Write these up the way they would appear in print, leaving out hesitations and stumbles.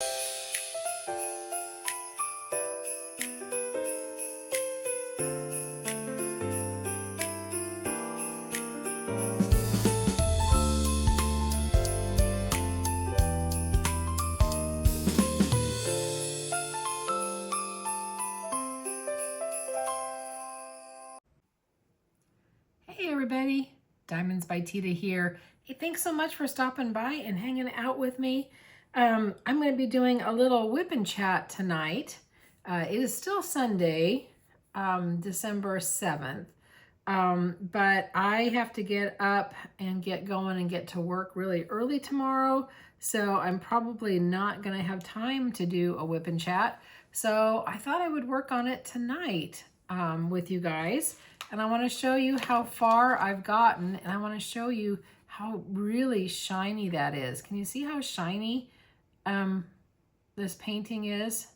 Hey everybody, Diamonds by Teeda here. Hey, thanks so much for stopping by and hanging out with me. I'm going to be doing a little whip and chat tonight. It is still Sunday, December 7th, but I have to get up and get going and get to work really early tomorrow, so I'm probably not going to have time to do a whip and chat. So I thought I would work on it tonight with you guys. And I want to show you how far I've gotten, and I want to show you how really shiny that is. Can you see how shiny this painting is?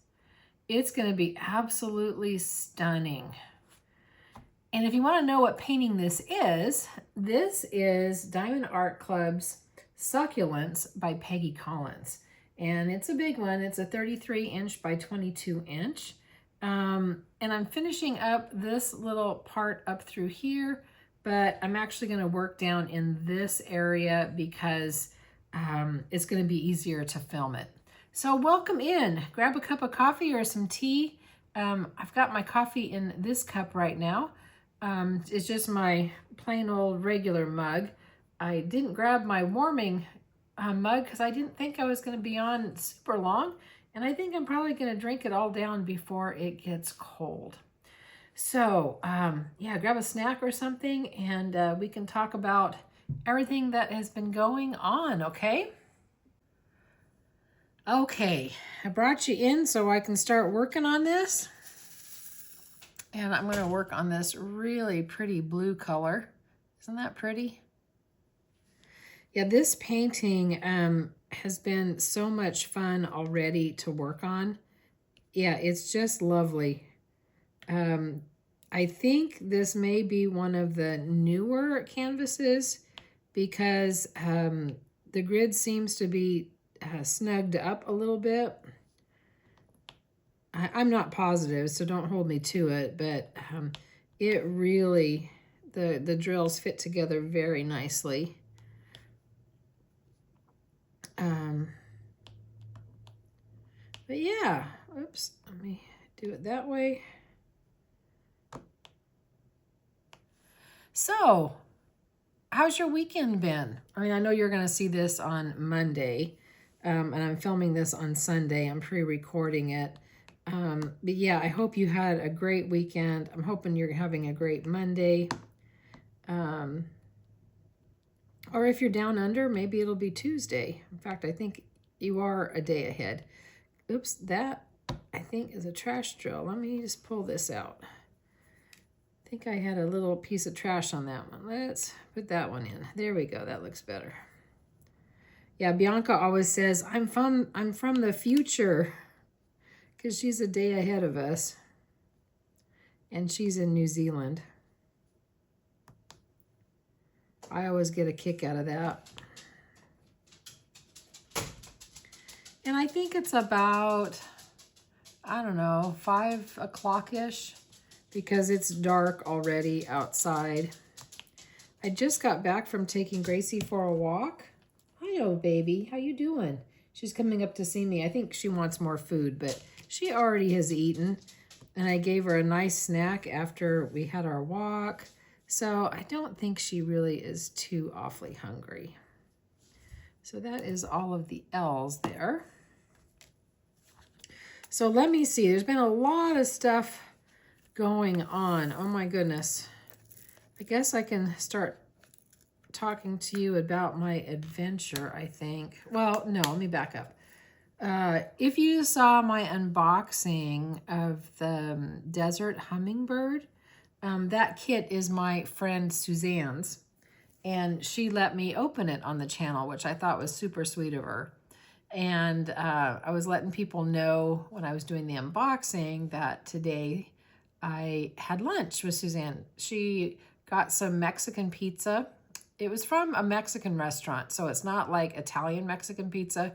It's going to be absolutely stunning. And if you want to know what painting this is Diamond Art Club's Succulents by Peggy Collins. And it's a big one. It's a 33 inch by 22 inch. And I'm finishing up this little part up through here, but I'm actually going to work down in this area because it's going to be easier to film it. So welcome in. Grab a cup of coffee or some tea. I've got my coffee in this cup right now. It's just my plain old regular mug. I didn't grab my warming mug because I didn't think I was going to be on super long. And I think I'm probably going to drink it all down before it gets cold. So, yeah, grab a snack or something, and we can talk about everything that has been going on, okay? Okay, I brought you in so I can start working on this. And I'm going to work on this really pretty blue color. Isn't that pretty? Yeah, this painting has been so much fun already to work on. Yeah, it's just lovely. I think this may be one of the newer canvases because the grid seems to be snugged up a little bit. I'm not positive, so don't hold me to it, but it really, the drills fit together very nicely. But yeah, oops, let me do it that way. So, how's your weekend been? I mean, I know you're going to see this on Monday, and I'm filming this on Sunday. I'm pre-recording it. But yeah, I hope you had a great weekend. I'm hoping you're having a great Monday. Or if you're down under, maybe it'll be Tuesday. In fact, I think you are a day ahead. Oops, that I think is a trash drill. Let me just pull this out. I think I had a little piece of trash on that one. Let's put that one in. There we go. That looks better. Yeah, Bianca always says, I'm from the future, because she's a day ahead of us. And she's in New Zealand. I always get a kick out of that. And I think it's about, I don't know, 5 o'clock-ish, because it's dark already outside. I just got back from taking Gracie for a walk. Hi, old baby. How you doing? She's coming up to see me. I think she wants more food, but she already has eaten. And I gave her a nice snack after we had our walk. So I don't think she really is too awfully hungry. So that is all of the L's there. So let me see. There's been a lot of stuff going on. Oh my goodness. I guess I can start talking to you about my adventure, I think. Well, no, let me back up. If you saw my unboxing of the Desert Hummingbird, that kit is my friend Suzanne's, and she let me open it on the channel, which I thought was super sweet of her. And I was letting people know when I was doing the unboxing that today I had lunch with Suzanne. She got some Mexican pizza. It was from a Mexican restaurant, so it's not like Italian Mexican pizza.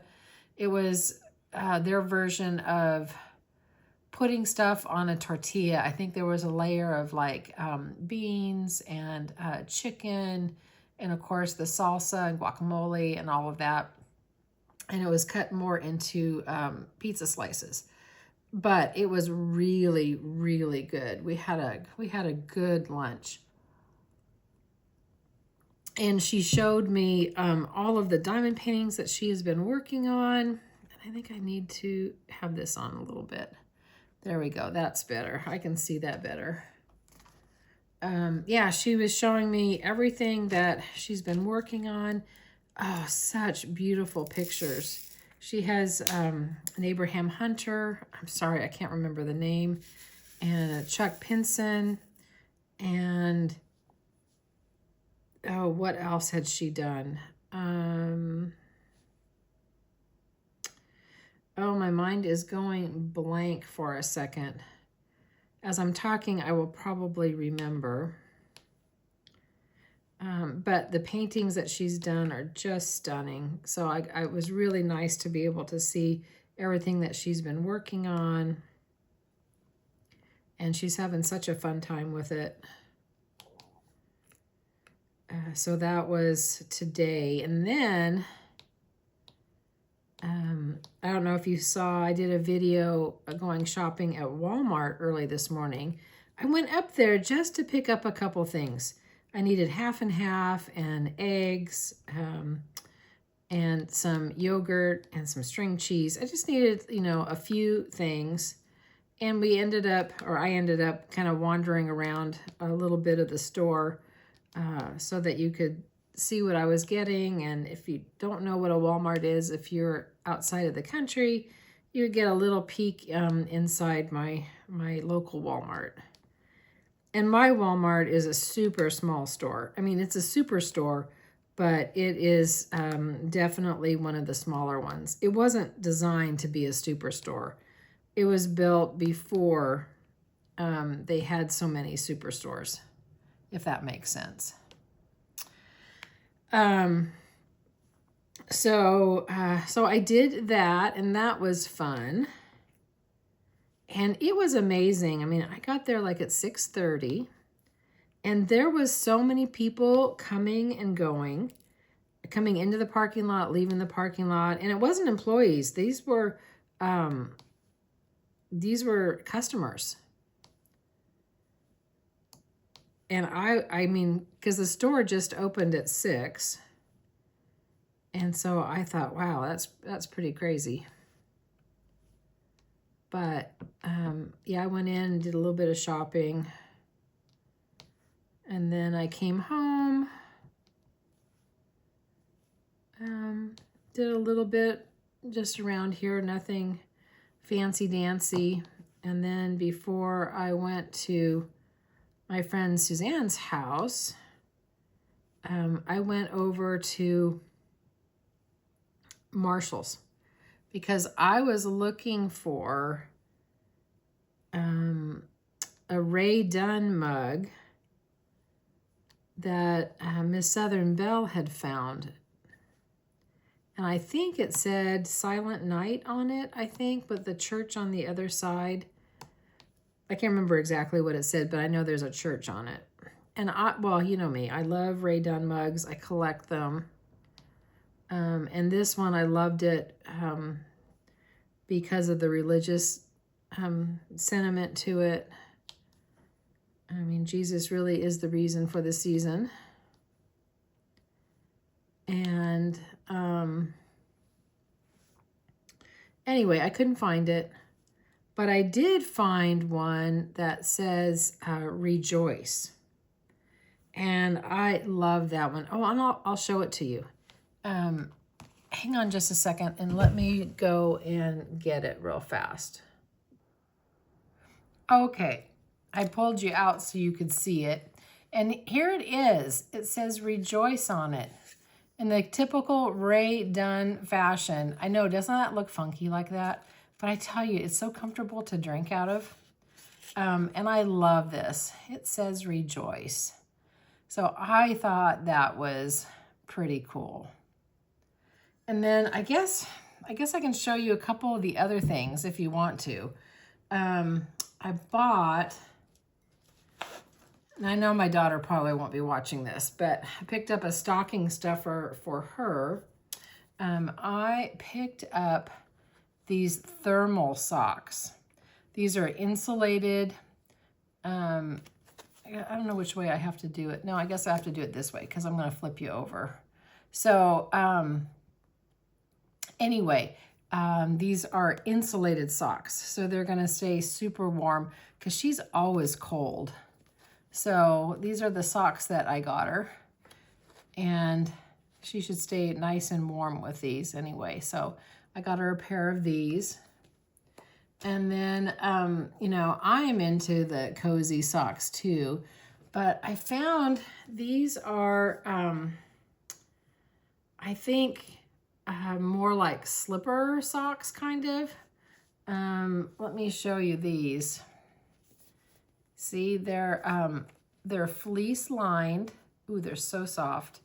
It was their version of putting stuff on a tortilla. I think there was a layer of like beans and chicken, and of course the salsa and guacamole and all of that. And it was cut more into pizza slices. But it was really, really good. We had a good lunch. And she showed me all of the diamond paintings that she has been working on. And I think I need to have this on a little bit. There we go. That's better. I can see that better. Yeah, she was showing me everything that she's been working on. Oh, such beautiful pictures. She has an Abraham Hunter. I'm sorry, I can't remember the name. And a Chuck Pinson. And, oh, what else had she done? Oh, my mind is going blank for a second. As I'm talking, I will probably remember. But the paintings that she's done are just stunning. So it was really nice to be able to see everything that she's been working on. And she's having such a fun time with it. So that was today. And then, I don't know if you saw, I did a video going shopping at Walmart early this morning. I went up there just to pick up a couple things. I needed half and half and eggs and some yogurt and some string cheese. I just needed, you know, a few things. And I ended up kind of wandering around a little bit of the store so that you could see what I was getting. And if you don't know what a Walmart is, if you're outside of the country, you get a little peek inside my local Walmart. And my Walmart is a super small store. I mean, it's a super store, but it is definitely one of the smaller ones. It wasn't designed to be a superstore. It was built before they had so many superstores, if that makes sense. So I did that, and that was fun. And it was amazing. I mean, I got there like at 6:30, and there was so many people coming and going, coming into the parking lot, leaving the parking lot. And it wasn't employees. These were customers. And I mean, because the store just opened at 6. And so I thought, wow, that's pretty crazy. But yeah, I went in and did a little bit of shopping. And then I came home. Did a little bit just around here, nothing fancy dancy. And then before I went to my friend Suzanne's house, I went over to Marshall's because I was looking for a Ray Dunn mug that Miss Southern Belle had found. And I think it said Silent Night on it, I think, but the church on the other side. I can't remember exactly what it said, but I know there's a church on it. And well, you know me, I love Ray Dunn mugs. I collect them. And this one, I loved it because of the religious sentiment to it. I mean, Jesus really is the reason for the season. And anyway, I couldn't find it. But I did find one that says Rejoice. And I love that one. Oh, and I'll show it to you. Hang on just a second and let me go and get it real fast. Okay, I pulled you out so you could see it. And here it is. It says Rejoice on it. In the typical Ray Dunn fashion. I know, doesn't that look funky like that? But I tell you, it's so comfortable to drink out of. And I love this. It says Rejoice. So I thought that was pretty cool. And then I guess I guess I can show you a couple of the other things if you want to. I bought, and I know my daughter probably won't be watching this, but I picked up a stocking stuffer for her. I picked up these thermal socks. These are insulated. I don't know which way I have to do it. No, I guess I have to do it this way because I'm going to flip you over. So anyway, these are insulated socks. So they're going to stay super warm because she's always cold. So these are the socks that I got her. And she should stay nice and warm with these anyway. So I got her a pair of these. And then, you know, I'm into the cozy socks too. But I found these are, I think, more like slipper socks, kind of. Let me show you these. See, they're fleece lined. Ooh, they're so soft.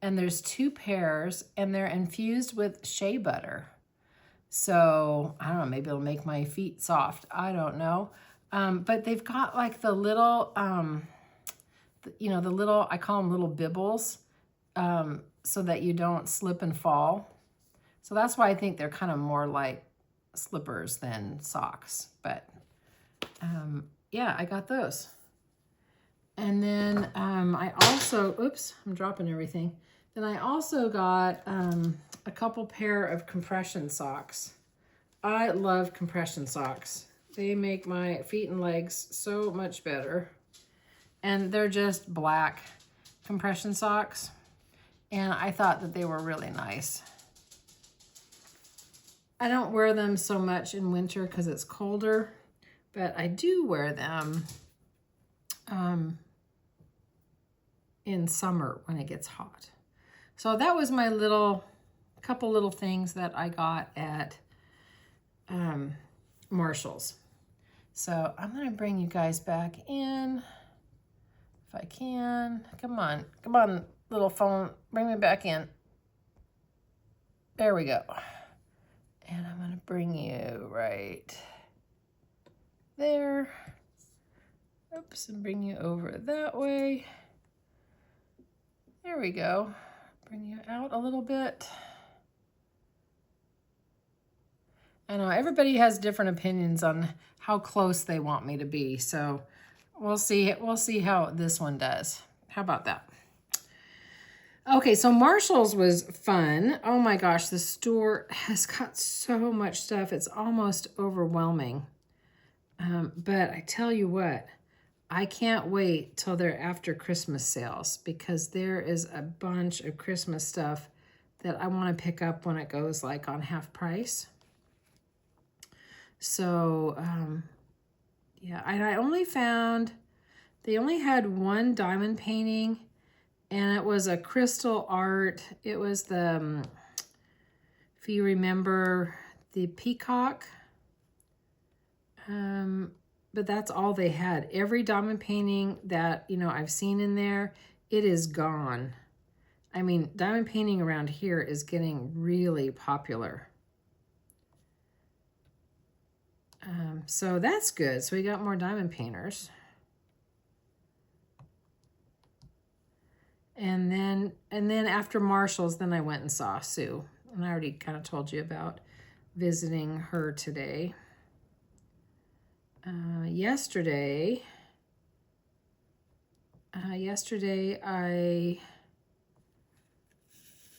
And there's 2 pairs, and they're infused with shea butter. So, I don't know, maybe it'll make my feet soft. I don't know. But they've got like the little, you know, the little, I call them little bibbles, so that you don't slip and fall. So that's why I think they're kind of more like slippers than socks. But yeah, I got those. And then I also, oops, I'm dropping everything. Then I also got a couple pair of compression socks. I love compression socks. They make my feet and legs so much better. And they're just black compression socks. And I thought that they were really nice. I don't wear them so much in winter because it's colder, but I do wear them in summer when it gets hot. So that was my couple little things that I got at Marshall's. So I'm gonna bring you guys back in if I can. Come on, little phone, bring me back in. There we go. And I'm gonna bring you right there. Oops, and bring you over that way. There we go. Bring you out a little bit. I know everybody has different opinions on how close they want me to be, so we'll see how this one does. How about that? Okay, so Marshall's was fun. Oh my gosh, the store has got so much stuff. It's almost overwhelming. But I tell you what, I can't wait till they're after Christmas sales because there is a bunch of Christmas stuff that I want to pick up when it goes like on half price. So, yeah, and I only found, they only had one diamond painting, and it was a crystal art. It was the, if you remember, the peacock. But that's all they had. Every diamond painting that, you know, I've seen in there, it is gone. I mean, diamond painting around here is getting really popular. So that's good. So we got more diamond painters. And then after Marshall's, then I went and saw Sue. And I already kind of told you about visiting her today. Yesterday I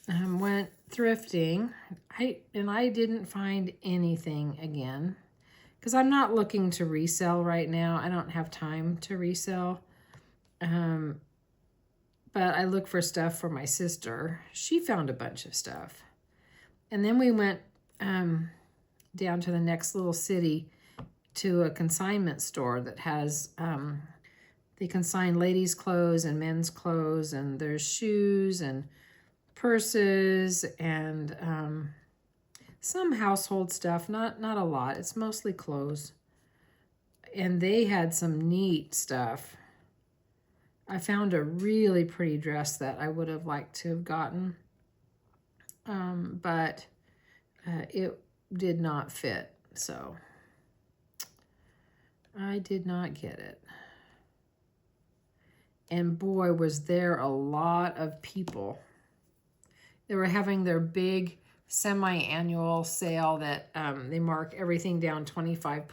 went thrifting. I didn't find anything again. Because I'm not looking to resell right now. I don't have time to resell. But I look for stuff for my sister. She found a bunch of stuff. And then we went down to the next little city to a consignment store that has, they consign ladies' clothes and men's clothes, and there's shoes and purses and some household stuff, not a lot. It's mostly clothes. And they had some neat stuff. I found a really pretty dress that I would have liked to have gotten. But it did not fit. So I did not get it. And boy, was there a lot of people. They were having their big semi-annual sale that they mark everything down 25.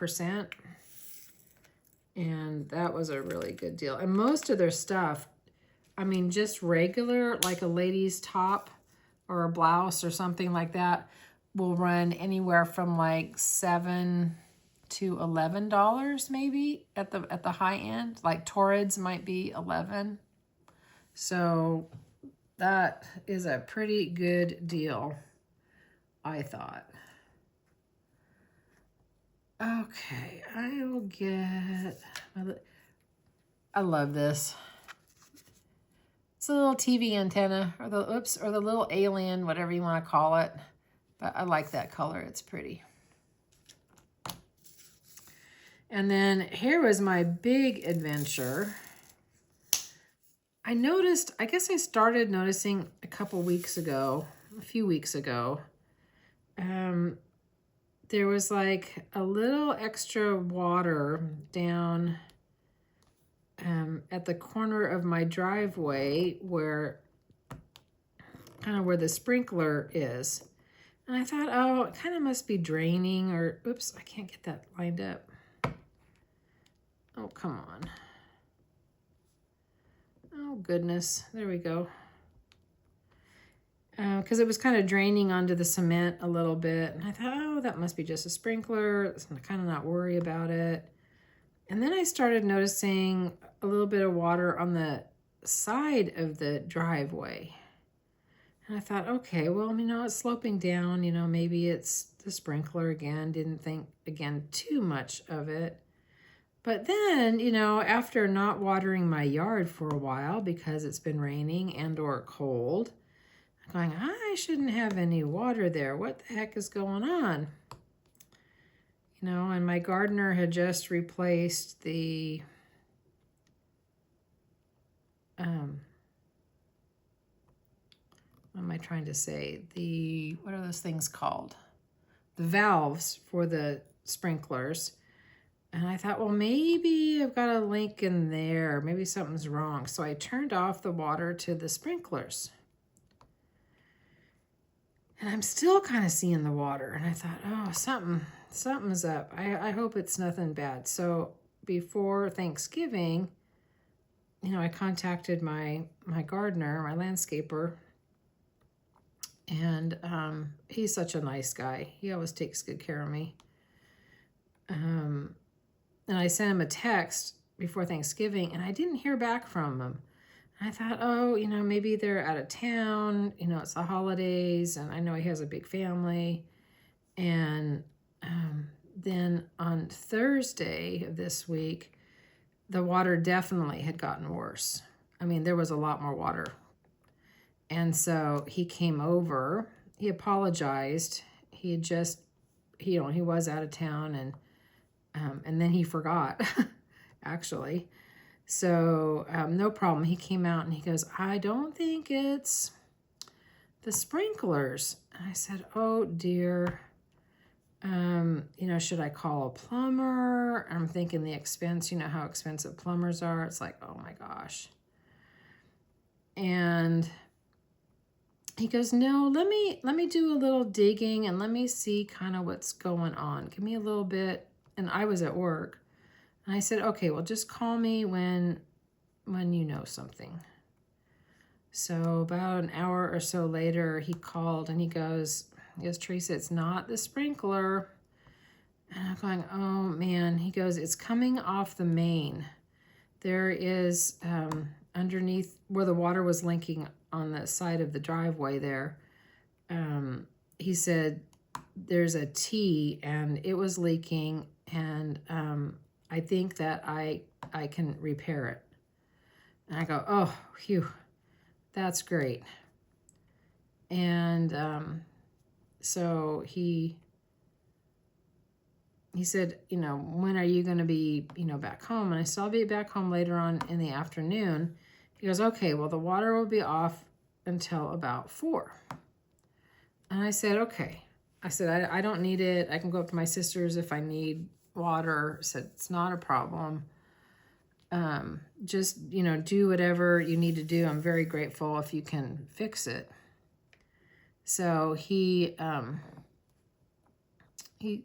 And that was a really good deal. And most of their stuff, I mean, just regular, like a lady's top or a blouse or something like that, will run anywhere from like $7 to $11 maybe at the high end. Like Torrids might be 11. So that is a pretty good deal, I thought. Okay, I will get, I love this. It's a little TV antenna, or the, oops, or the little alien, whatever you want to call it. But I like that color, it's pretty. And then here was my big adventure. I noticed, I guess I started noticing a few weeks ago, there was like a little extra water down at the corner of my driveway where, kind of where the sprinkler is. And I thought, oh, it kind of must be draining, or, oops, I can't get that lined up. Oh, come on. Oh, goodness. There we go. Because it was kind of draining onto the cement a little bit. And I thought, oh, that must be just a sprinkler. Let's kind of not worry about it. And then I started noticing a little bit of water on the side of the driveway. And I thought, okay, well, you know, it's sloping down. You know, maybe it's the sprinkler again. Didn't think, again, too much of it. But then, you know, after not watering my yard for a while because it's been raining and or cold, I'm going, I shouldn't have any water there. What the heck is going on? You know, and my gardener had just replaced the, what am I trying to say? The, what are those things called? The valves for the sprinklers. And I thought, well, maybe I've got a leak in there. Maybe something's wrong. So I turned off the water to the sprinklers. And I'm still kind of seeing the water. And I thought, oh, something's up. I hope it's nothing bad. So before Thanksgiving, you know, I contacted my gardener, my landscaper. And he's such a nice guy. He always takes good care of me. And I sent him a text before Thanksgiving, and I didn't hear back from him. I thought, oh, you know, maybe they're out of town. You know, it's the holidays, and I know he has a big family. And then on Thursday of this week, the water definitely had gotten worse. I mean, there was a lot more water. And so he came over. He apologized. He had just, you know, he was out of town, and then he forgot, actually. So no problem. He came out and he goes, I don't think it's the sprinklers. And I said, oh, dear. You know, should I call a plumber? I'm thinking the expense, you know how expensive plumbers are. It's like, oh, my gosh. And he goes, no, let me do a little digging and let me see kind of what's going on. Give me a little bit. And I was at work. And I said, okay, well, just call me when you know something. So about an hour or so later, he called and he goes, Teresa, it's not the sprinkler. And I'm going, oh, man. He goes, it's coming off the main. There is underneath where the water was linking on the side of the driveway there. He said, there's a T and it was leaking, and I think that I can repair it. And I go, oh, phew, that's great. And so he said, you know, when are you going to be, you know, back home? And I said, I'll be back home later on in the afternoon. He goes, okay, well, the water will be off until about 4. And I said, okay. I said, I don't need it. I can go up to my sister's if I need water. I said, it's not a problem. Just, you know, do whatever you need to do. I'm very grateful if you can fix it. So he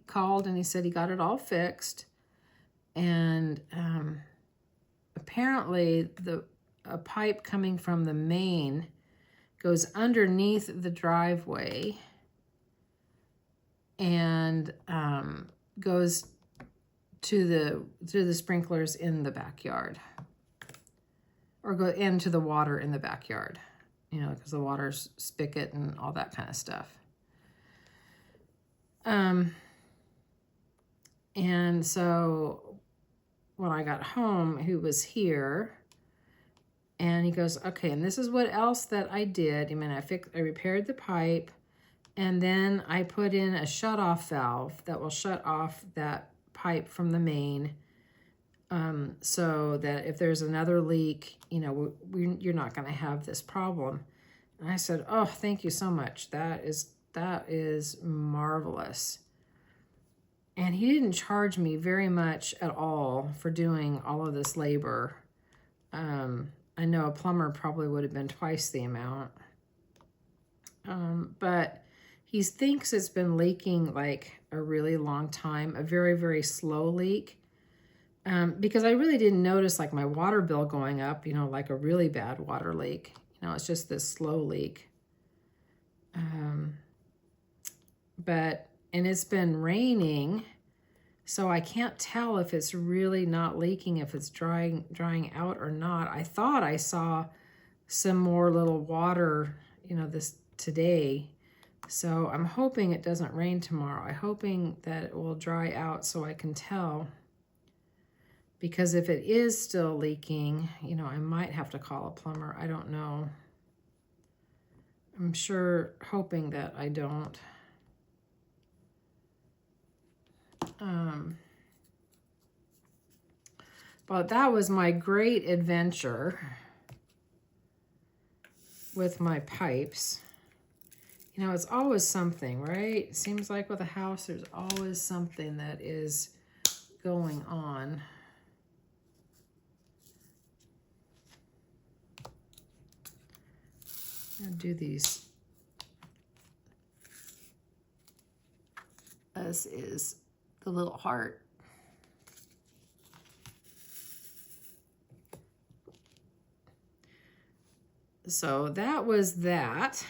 called and he said he got it all fixed. And apparently a pipe coming from the main goes underneath the driveway and goes to the sprinklers in the backyard, or go into the water in the backyard, you know, because the water's spigot and all that kind of stuff. And so when I got home, he was here, and he goes, okay, and this is what else that I did. I mean, I repaired the pipe, and then I put in a shut-off valve that will shut off that pipe from the main, so that if there's another leak, you know, you're not going to have this problem. And I said, oh, thank you so much. That is marvelous. And he didn't charge me very much at all for doing all of this labor. I know a plumber probably would have been twice the amount. But he thinks it's been leaking like a really long time, a very, very slow leak. Because I really didn't notice like my water bill going up, you know, like a really bad water leak. You know, it's just this slow leak. And it's been raining, so I can't tell if it's really not leaking, if it's drying out or not. I thought I saw some more little water, you know, today. So I'm hoping it doesn't rain tomorrow. I'm hoping that it will dry out so I can tell. Because if it is still leaking, you know, I might have to call a plumber. I don't know. I'm hoping that I don't. But that was my great adventure with my pipes. You know, it's always something, right? It seems like with a house, there's always something that is going on. I'll do these. This is the little heart. So that was that.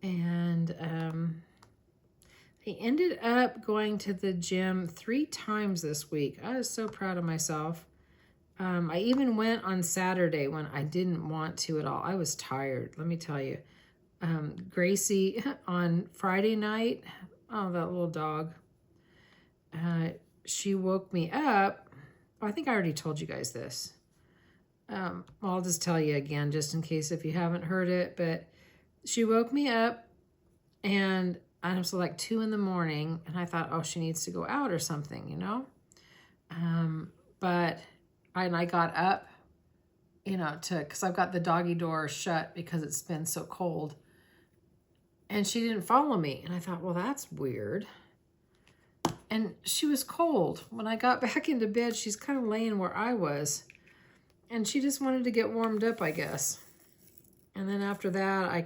And I ended up going to the gym 3 times this week. I was so proud of myself. I even went on Saturday when I didn't want to at all. I was tired, let me tell you. Gracie on Friday night, oh, that little dog, she woke me up. I think I already told you guys this. Well, I'll just tell you again, just in case if you haven't heard it, but she woke me up, and it was like 2 in the morning, and I thought, oh, she needs to go out or something, you know? But I got up, you know, because I've got the doggy door shut because it's been so cold. And she didn't follow me. And I thought, well, that's weird. And she was cold. When I got back into bed, she's kind of laying where I was. And she just wanted to get warmed up, I guess. And then after that, I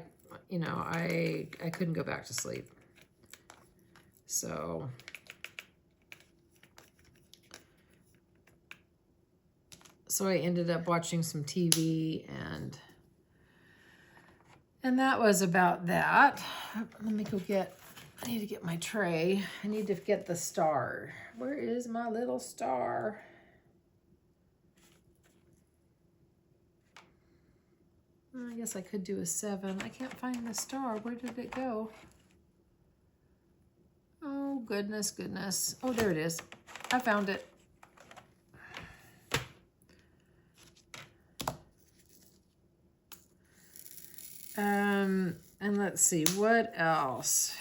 couldn't go back to sleep. So I ended up watching some TV, and that was about that. Let me go I need to get my tray. I need to get the star. Where is my little star? I guess I could do a 7. I can't find the star. Where did it go? Oh, goodness, goodness. Oh, there it is. I found it. And let's see, what else?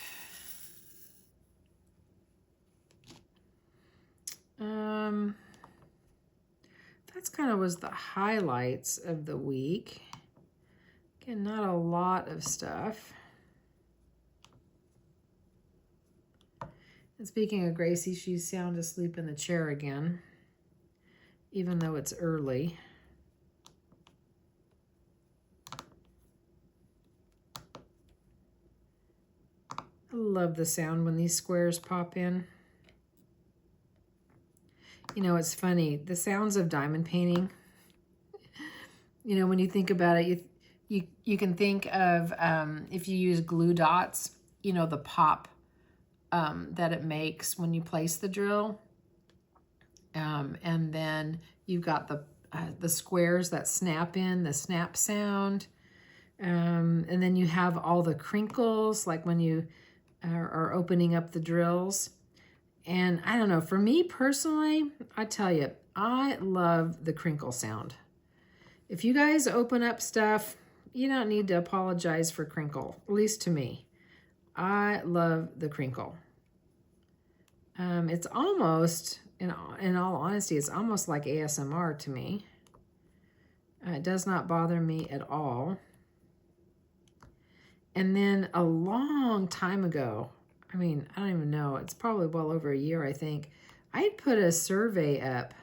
That's kind of was the highlights of the week. Again, not a lot of stuff. And speaking of Gracie, she's sound asleep in the chair again, even though it's early. I love the sound when these squares pop in. You know, it's funny, the sounds of diamond painting, you know, when you think about it, you can think of if you use glue dots, you know, the pop that it makes when you place the drill. And then you've got the squares that snap in, the snap sound. And then you have all the crinkles, like when you are opening up the drills. And I don't know, for me personally, I tell you, I love the crinkle sound. If you guys open up stuff, you don't need to apologize for crinkle, at least to me. I love the crinkle. It's almost, in all honesty, it's almost like ASMR to me. It does not bother me at all. And then a long time ago, I mean, I don't even know, it's probably well over a year, I think, I put a survey up,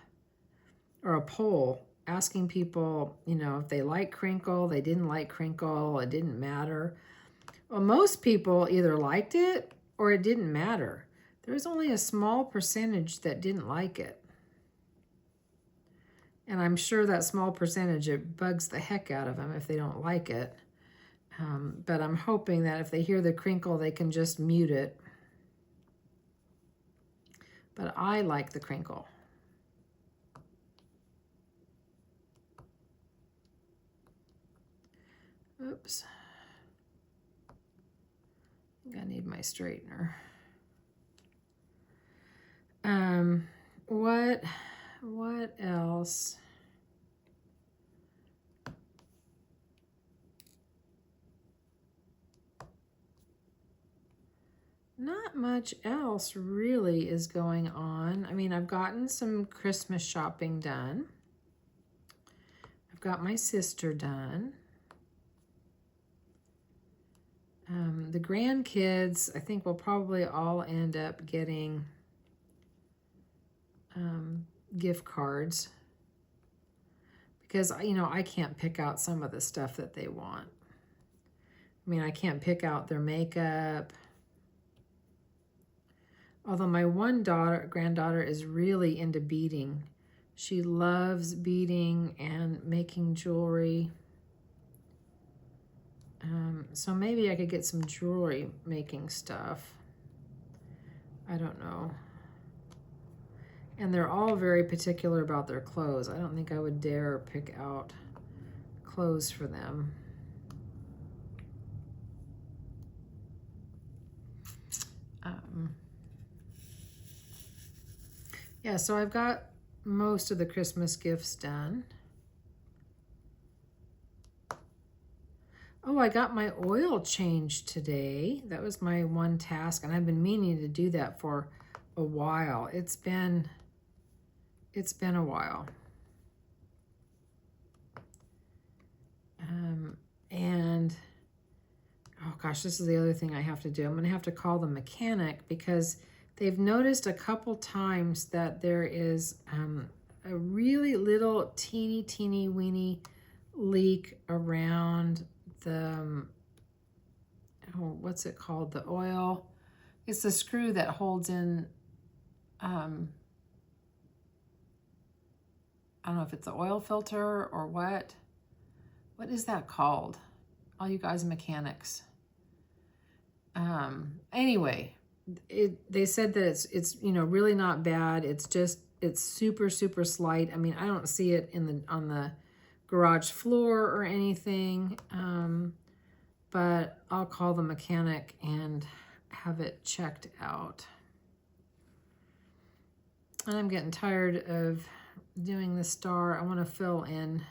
or a poll, asking people, you know, if they like crinkle, they didn't like crinkle, it didn't matter. Well, most people either liked it or it didn't matter. There was only a small percentage that didn't like it. And I'm sure that small percentage, it bugs the heck out of them if they don't like it. But I'm hoping that if they hear the crinkle, they can just mute it. But I like the crinkle. Oops. I think I need my straightener. What else? Not much else really is going on. I mean, I've gotten some Christmas shopping done. I've got my sister done. The grandkids, I think, will probably all end up getting gift cards because, you know, I can't pick out some of the stuff that they want. I mean, I can't pick out their makeup. Although my one granddaughter is really into beading. She loves beading and making jewelry. So maybe I could get some jewelry making stuff. I don't know. And they're all very particular about their clothes. I don't think I would dare pick out clothes for them. Yeah, so I've got most of the Christmas gifts done. Oh, I got my oil changed today. That was my one task, and I've been meaning to do that for a while. It's been a while. And oh gosh, this is the other thing I have to do. I'm gonna have to call the mechanic because they've noticed a couple times that there is a really little teeny weeny leak around the, oh, what's it called? The oil. It's the screw that holds in, I don't know if it's the oil filter or what. What is that called? All you guys mechanics. Anyway, they said that it's you know, really not bad. It's just, it's super slight. I mean, I don't see it on the garage floor or anything, but I'll call the mechanic and have it checked out. And I'm getting tired of doing the star. I want to fill in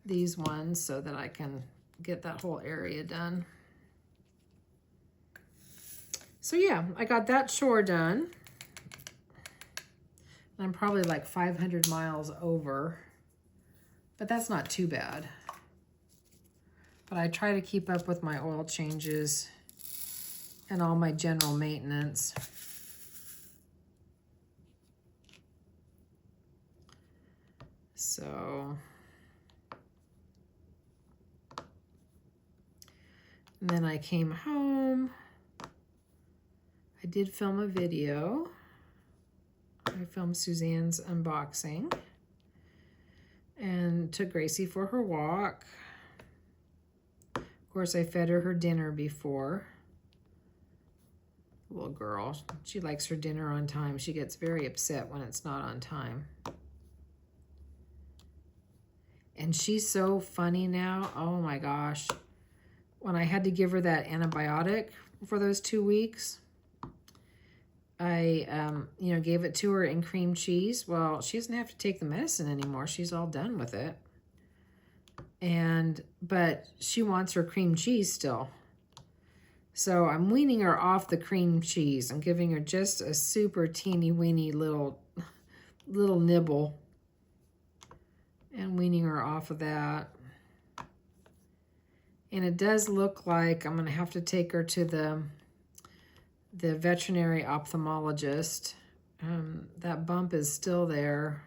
these ones so that I can get that whole area done. So yeah, I got that chore done. I'm probably like 500 miles over, but that's not too bad. But I try to keep up with my oil changes and all my general maintenance. So, and then I came home. I did film a video. I filmed Suzanne's unboxing and took Gracie for her walk. Of course, I fed her dinner before. Little girl, she likes her dinner on time. She gets very upset when it's not on time. And she's so funny now. Oh my gosh. When I had to give her that antibiotic for those 2 weeks, I, gave it to her in cream cheese. Well, she doesn't have to take the medicine anymore. She's all done with it. But she wants her cream cheese still. So I'm weaning her off the cream cheese. I'm giving her just a super teeny weeny little nibble and weaning her off of that. And it does look like I'm going to have to take her to the veterinary ophthalmologist. That bump is still there.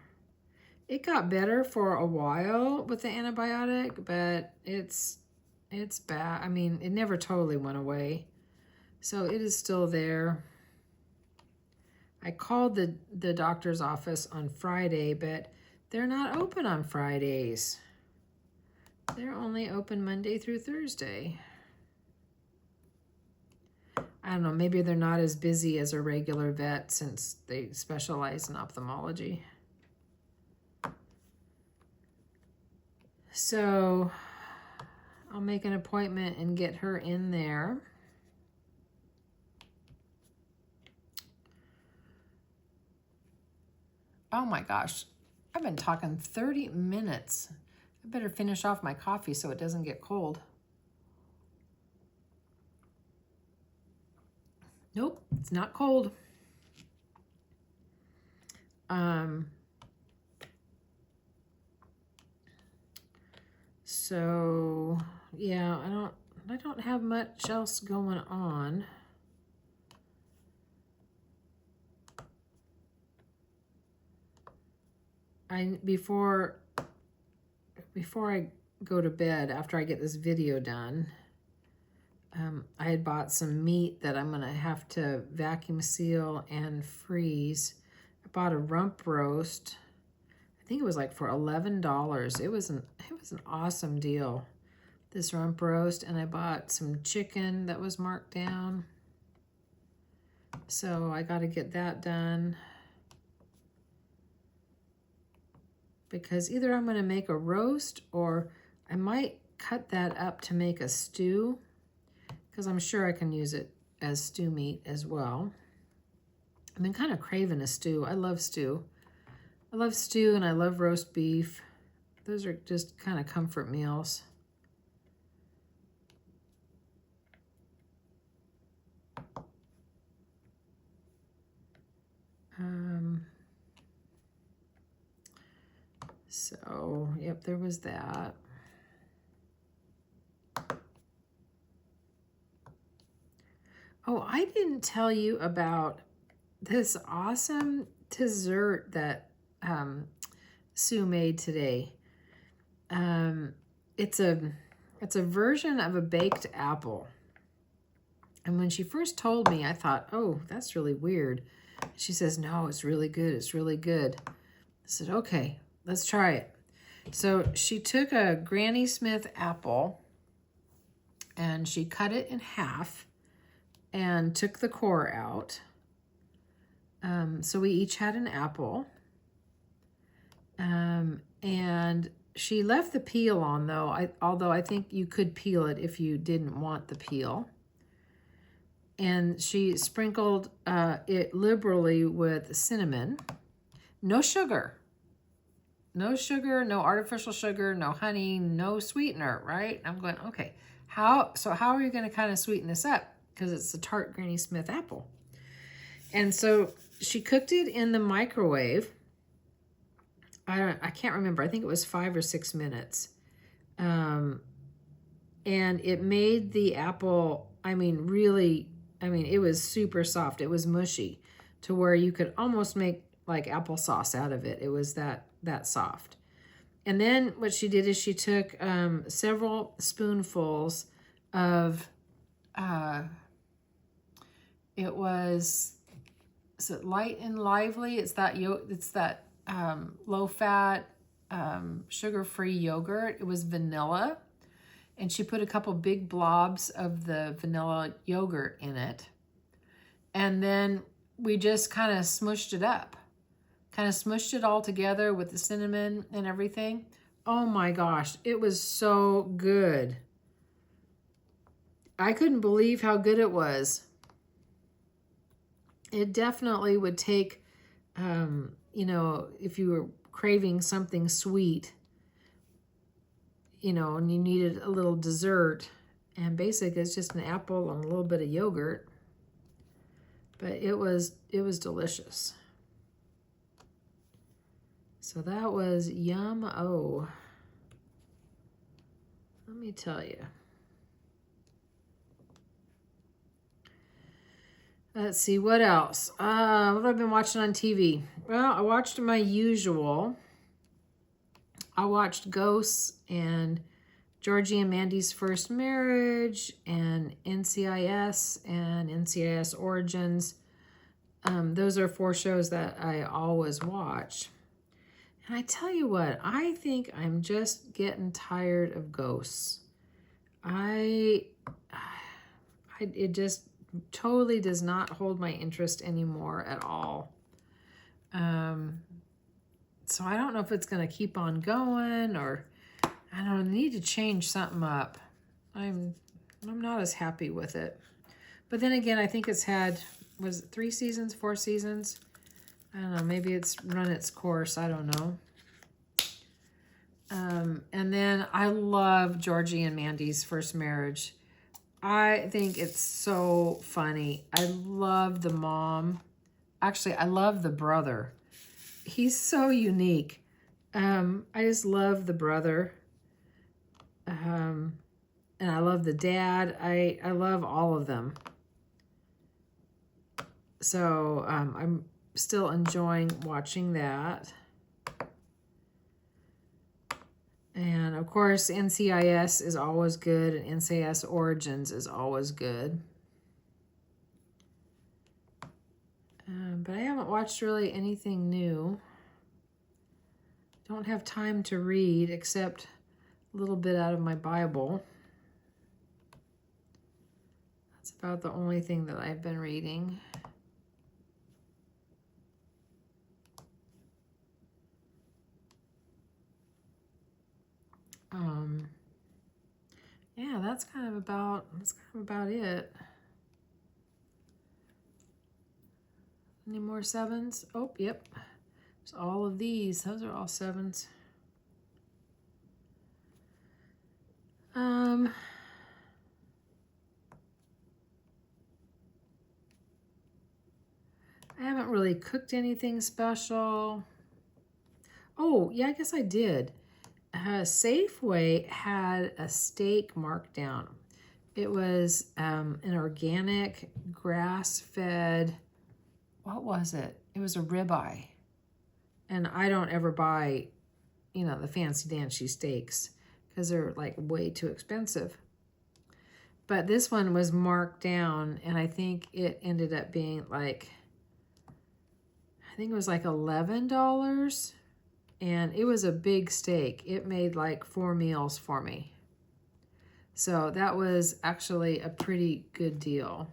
It got better for a while with the antibiotic, but it's bad. I mean, it never totally went away. So it is still there. I called the doctor's office on Friday, but they're not open on Fridays. They're only open Monday through Thursday. I don't know, maybe they're not as busy as a regular vet since they specialize in ophthalmology. So I'll make an appointment and get her in there. Oh my gosh, I've been talking 30 minutes. I better finish off my coffee so it doesn't get cold. Nope, it's not cold. So yeah, I don't have much else going on. Before I go to bed, after I get this video done, I had bought some meat that I'm gonna have to vacuum seal and freeze. I bought a rump roast. I think it was like for $11. It was an awesome deal, this rump roast, and I bought some chicken that was marked down. So I got to get that done, because either I'm going to make a roast or I might cut that up to make a stew, because I'm sure I can use it as stew meat as well. I've been kind of craving a stew. I love stew. I love stew and I love roast beef. Those are just kind of comfort meals. So, yep, there was that. Oh, I didn't tell you about this awesome dessert that Sue made today. It's a version of a baked apple. And when she first told me, I thought, oh, that's really weird. She says, no, it's really good. It's really good. I said, okay, let's try it. So she took a Granny Smith apple and she cut it in half and took the core out. So we each had an apple. And she left the peel on, though, although I think you could peel it if you didn't want the peel. And she sprinkled it liberally with cinnamon. No sugar. No sugar, no artificial sugar, no honey, no sweetener, right? I'm going, okay, how are you going to kind of sweeten this up? Because it's a tart Granny Smith apple. And so she cooked it in the microwave. I can't remember. I think it was 5 or 6 minutes. And it made the apple, it was super soft. It was mushy to where you could almost make like applesauce out of it. It was that soft. And then what she did is she took several spoonfuls of, is it Light and Lively? It's that low fat, sugar-free yogurt. It was vanilla. And she put a couple big blobs of the vanilla yogurt in it. And then we just kind of smushed it up. Kind of smushed it all together with the cinnamon and everything. Oh my gosh, it was so good. I couldn't believe how good it was. It definitely would take, you know, if you were craving something sweet, you know, and you needed a little dessert, and basically it's just an apple and a little bit of yogurt, but it was delicious. So that was yum-o. Let me tell you. Let's see, what else? What have I been watching on TV? Well, I watched my usual. I watched Ghosts and Georgie and Mandy's First Marriage and NCIS Origins. Those are 4 shows that I always watch. And I tell you what, I think I'm just getting tired of Ghosts. It just totally does not hold my interest anymore at all. So I don't know if it's going to keep on going, or I don't know, need to change something up. I'm not as happy with it. But then again, I think it's had, was it 3 seasons, 4 seasons? I don't know, maybe it's run its course, I don't know. And then I love Georgie and Mandy's First Marriage. I think it's so funny. I love the mom. Actually, I love the brother. He's so unique. I just love the brother. And I love the dad. I love all of them. So I'm still enjoying watching that. And of course, NCIS is always good, and NCIS Origins is always good. But I haven't watched really anything new. Don't have time to read except a little bit out of my Bible. That's about the only thing that I've been reading. Yeah, that's kind of about it. Any more 7s? Oh, yep. There's all of these. Those are all 7s. I haven't really cooked anything special. Oh, yeah, I guess I did. Safeway had a steak markdown. It was an organic, grass-fed, what was it? It was a ribeye. And I don't ever buy, you know, the fancy dancy steaks because they're like way too expensive. But this one was marked down, and I think it ended up being like, I think it was like $11. And it was a big steak. It made like 4 meals for me. So that was actually a pretty good deal.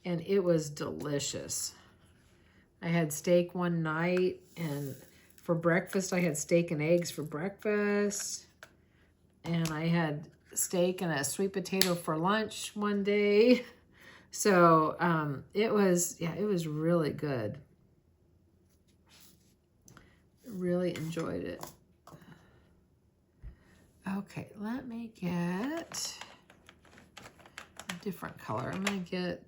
And it was delicious. I had steak one night, and for breakfast, I had steak and eggs for breakfast. And I had steak and a sweet potato for lunch one day. So it was really good. Really enjoyed it. Okay, let me get a different color. I'm gonna get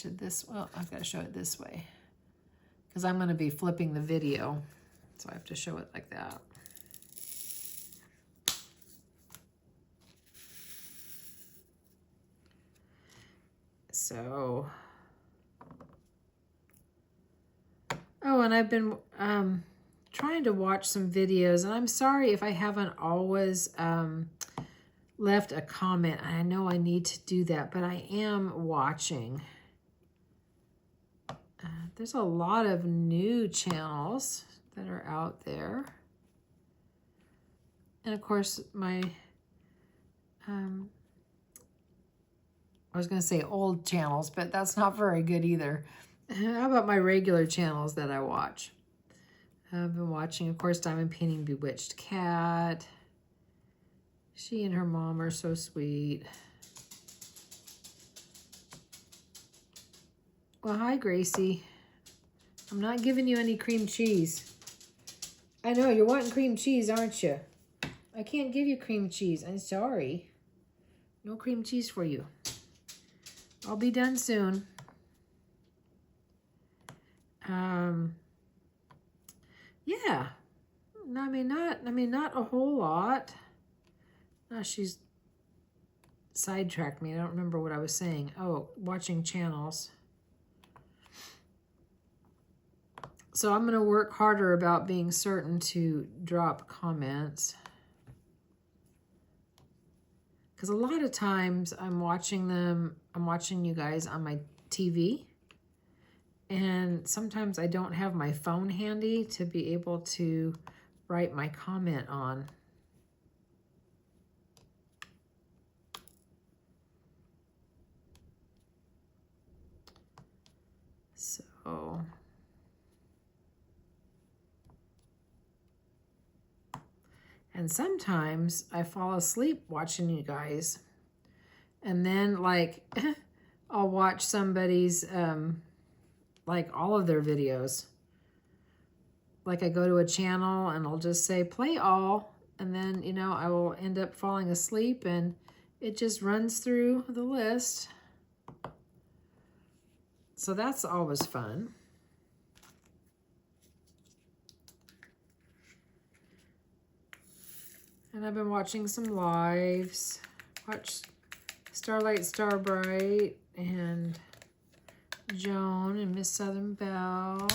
you this. Well, I've got to show it this way because I'm gonna be flipping the video, so I have to show it like that. So. Oh, and I've been trying to watch some videos, and I'm sorry if I haven't always left a comment. I know I need to do that, but I am watching. There's a lot of new channels that are out there. And of course, my, I was going to say old channels, but that's not very good either. How about my regular channels that I watch? I've been watching, of course, Diamond Painting Bewitched Cat. She and her mom are so sweet. Well, hi, Gracie. I'm not giving you any cream cheese. I know, you're wanting cream cheese, aren't you? I can't give you cream cheese. I'm sorry. No cream cheese for you. I'll be done soon. Yeah. I mean, not a whole lot. No, she's sidetracked me. I don't remember what I was saying. Oh, watching channels. So I'm going to work harder about being certain to drop comments. Because a lot of times I'm watching you guys on my TV. And sometimes I don't have my phone handy to be able to write my comment on. So, and sometimes I fall asleep watching you guys. And then like, I'll watch somebody's, like all of their videos. Like I go to a channel and I'll just say play all, and then, you know, I will end up falling asleep and it just runs through the list. So that's always fun. And I've been watching some lives. Watch Starlight Starbright and Joan and Miss Southern Belle.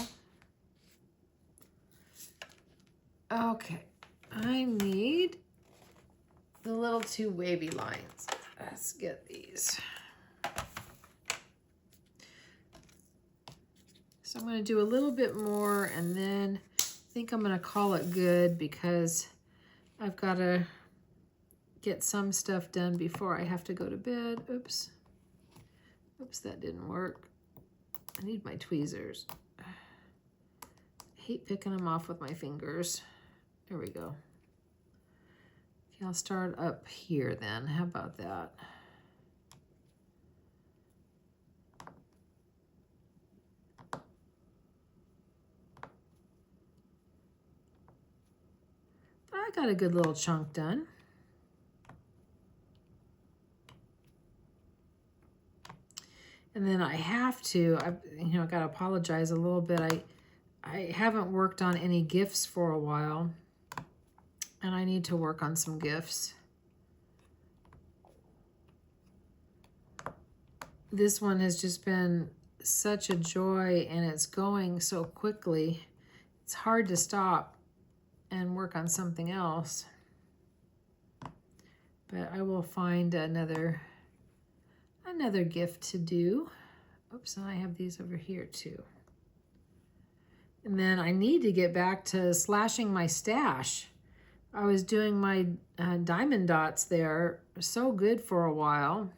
Okay, I need the little two wavy lines. Let's get these. So I'm going to do a little bit more, and then I think I'm going to call it good because I've got to get some stuff done before I have to go to bed. Oops. Oops, that didn't work. I need my tweezers. I hate picking them off with my fingers. There we go. Okay, I'll start up here then. How about that? I got a good little chunk done. And then I have to, I got to apologize a little bit. I haven't worked on any gifts for a while, and I need to work on some gifts. This one has just been such a joy, and it's going so quickly. It's hard to stop and work on something else. But I will find another gift to do. Oops, and I have these over here too. And then I need to get back to slashing my stash. I was doing my diamond dots there, so good for a while.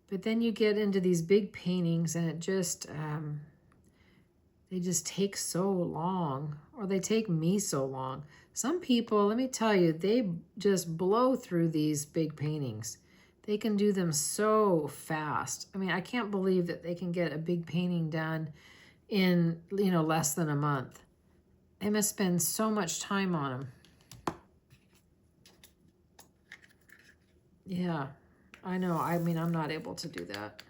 But then you get into these big paintings and it just, they just take so long, or they take me so long. Some people, let me tell you, they just blow through these big paintings. They can do them so fast. I mean, I can't believe that they can get a big painting done in, less than a month. They must spend so much time on them. Yeah, I know. I mean, I'm not able to do that.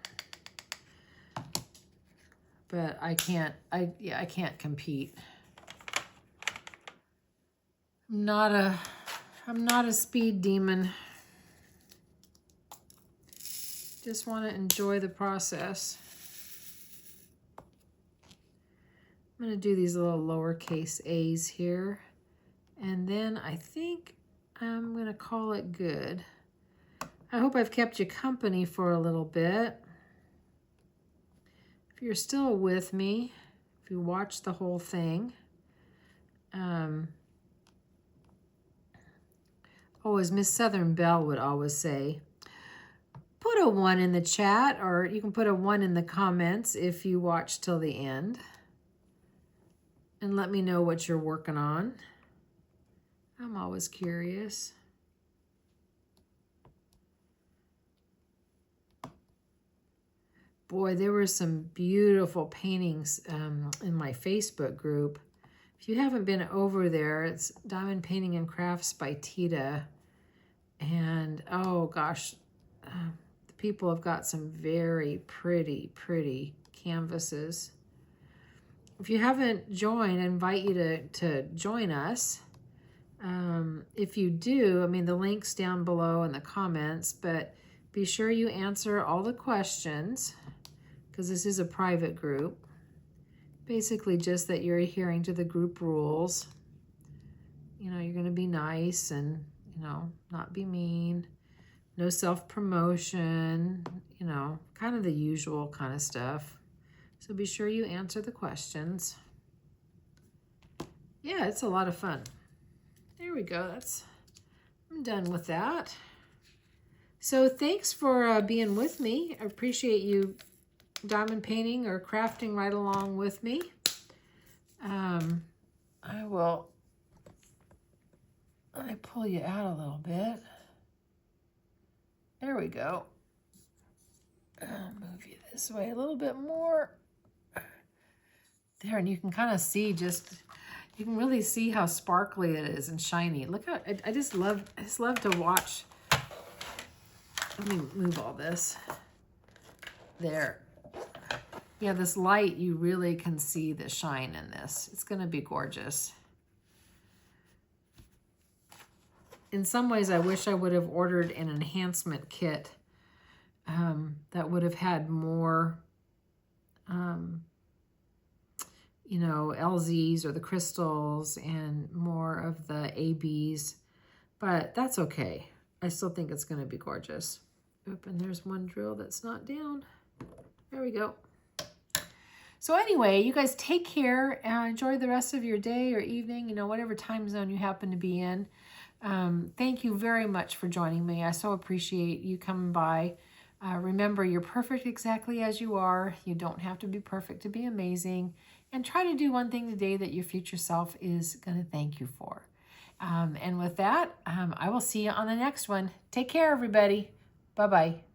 But I can't, I can't compete. I'm not a speed demon. Just want to enjoy the process. I'm going to do these little lowercase a's here. And then I think I'm going to call it good. I hope I've kept you company for a little bit. If you're still with me, if you watched the whole thing, as Miss Southern Belle would always say, put a 1 in the chat, or you can put a 1 in the comments if you watch till the end. And let me know what you're working on. I'm always curious. Boy, there were some beautiful paintings in my Facebook group. If you haven't been over there, it's Diamond Painting and Crafts by Teeda. And oh gosh, the people have got some very pretty, pretty canvases. If you haven't joined, I invite you to join us. If you do, I mean, the link's down below in the comments, but be sure you answer all the questions, because this is a private group. Basically just that you're adhering to the group rules. You know, you're going to be nice and, you know, not be mean. No self-promotion, you know, kind of the usual kind of stuff. So be sure you answer the questions. Yeah, it's a lot of fun. There we go. I'm done with that. So thanks for being with me. I appreciate you diamond painting or crafting right along with me. Let me pull you out a little bit. There we go. I'll move you this way a little bit more. There, and you can kind of see you can really see how sparkly it is and shiny. Look how, I just love to watch. Let me move all this. There. Yeah, this light, you really can see the shine in this. It's going to be gorgeous. In some ways, I wish I would have ordered an enhancement kit that would have had more, you know, LZs or the crystals and more of the ABs, but that's okay. I still think it's going to be gorgeous. Oop, and there's one drill that's not down. There we go. So anyway, you guys take care and enjoy the rest of your day or evening, you know, whatever time zone you happen to be in. Thank you very much for joining me. I so appreciate you coming by. Remember, you're perfect exactly as you are. You don't have to be perfect to be amazing. And try to do one thing today that your future self is going to thank you for. And with that, I will see you on the next one. Take care, everybody. Bye-bye.